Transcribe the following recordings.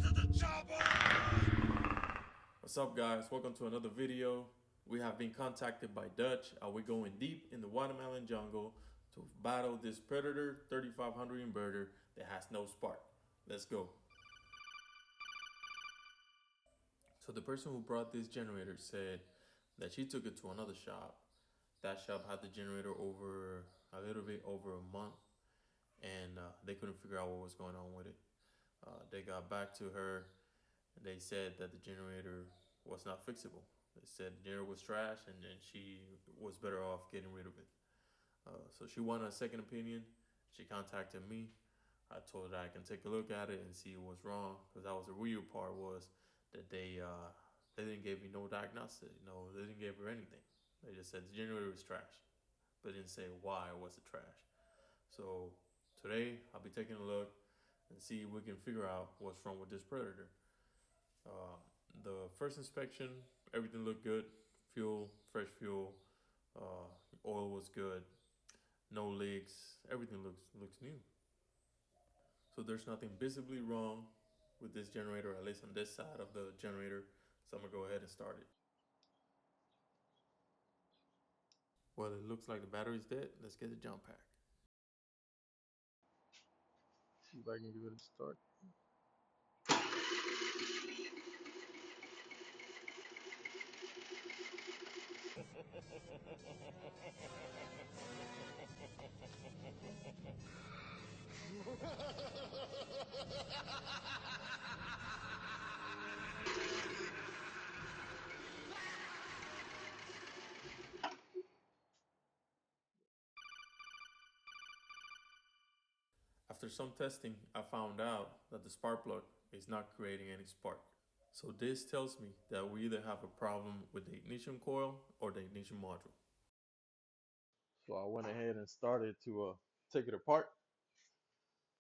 to the chopper! What's up, guys? Welcome to another video. We have been contacted by Dutch. We're going deep in the watermelon jungle to battle this Predator 3500 inverter that has no spark. Let's go. So the person who brought this generator said that she took it to another shop. That shop had the generator over a little bit over a month, and they couldn't figure out what was going on with it. They got back to her and they said that the generator was not fixable. They said the generator was trash and then she was better off getting rid of it. So she wanted a second opinion. She contacted me. I told her I can take a look at it and see what's wrong, because that was the weird part, was that they didn't give me no diagnostic. No, they didn't give her anything. They just said the generator was trash, but didn't say why was it trash. So today I'll be taking a look and see if we can figure out what's wrong with this Predator. The first inspection, everything looked good. Fuel, fresh fuel, oil was good. No leaks. Everything looks new. So there's nothing visibly wrong with this generator, at least on this side of the generator. So I'm gonna go ahead and start it. Well, it looks like the battery's dead. Let's get the jump pack. See if I can give it a start. After some testing, I found out that the spark plug is not creating any spark. So this tells me that we either have a problem with the ignition coil or the ignition module. So I went ahead and started to take it apart,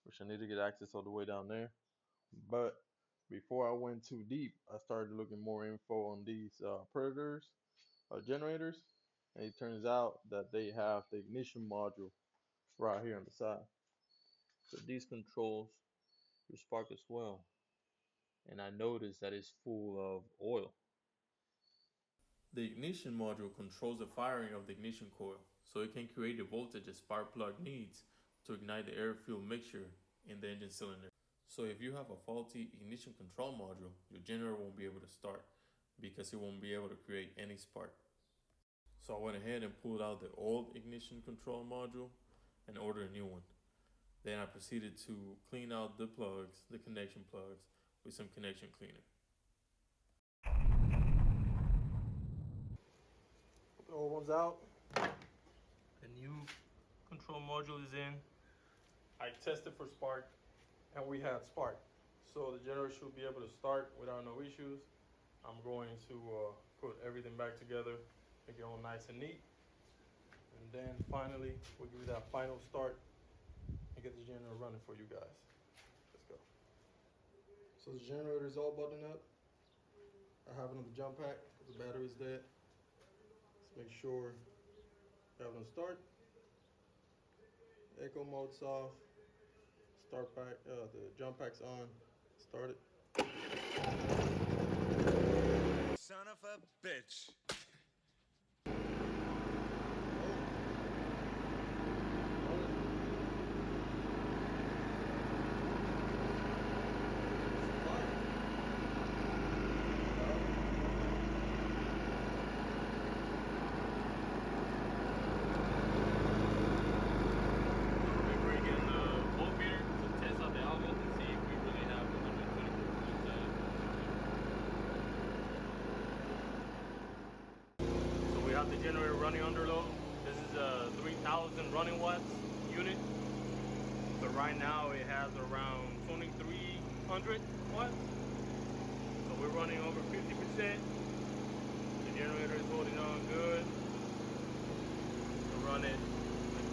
which I need to get access all the way down there. But before I went too deep, I started looking more info on these Predators generators, and it turns out that they have the ignition module right here on the side. So these controls your spark as well. And I noticed that it's full of oil. The ignition module controls the firing of the ignition coil, so it can create the voltage the spark plug needs to ignite the air-fuel mixture in the engine cylinder. So if you have a faulty ignition control module, your generator won't be able to start because it won't be able to create any spark. So I went ahead and pulled out the old ignition control module and ordered a new one. Then I proceeded to clean out the plugs, the connection plugs, with some connection cleaner. The old one's out. The new control module is in. I tested for spark and we had spark. So the generator should be able to start without no issues. I'm going to put everything back together, make it all nice and neat. And then finally, we'll give it that final start and get the generator running for you guys. Let's go. So the generator is all buttoned up. I have it on the jump pack. The battery's dead. Let's make sure we have it on start. Echo mode's off. Start pack, the jump pack's on. Start it. Son of a bitch. We have the generator running under load. This is a 3000 running watts unit. So right now it has around 2300 watts. So we're running over 50%. The generator is holding on good. We'll run it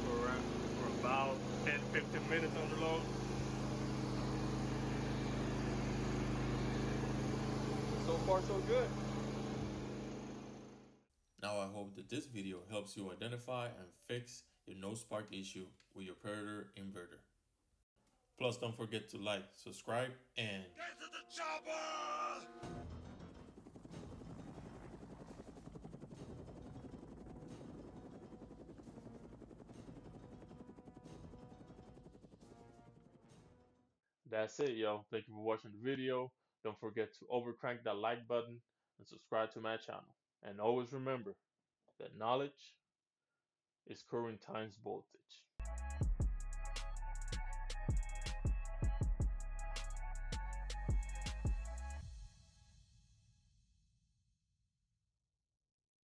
for about 10-15 minutes under load. So far so good. Now I hope that this video helps you identify and fix your no spark issue with your Predator inverter. Plus, don't forget to like, subscribe, and Get to the Trouble! That's it, yo. Thank you for watching the video. Don't forget to overcrank that like button and subscribe to my channel. And always remember that knowledge is current times voltage.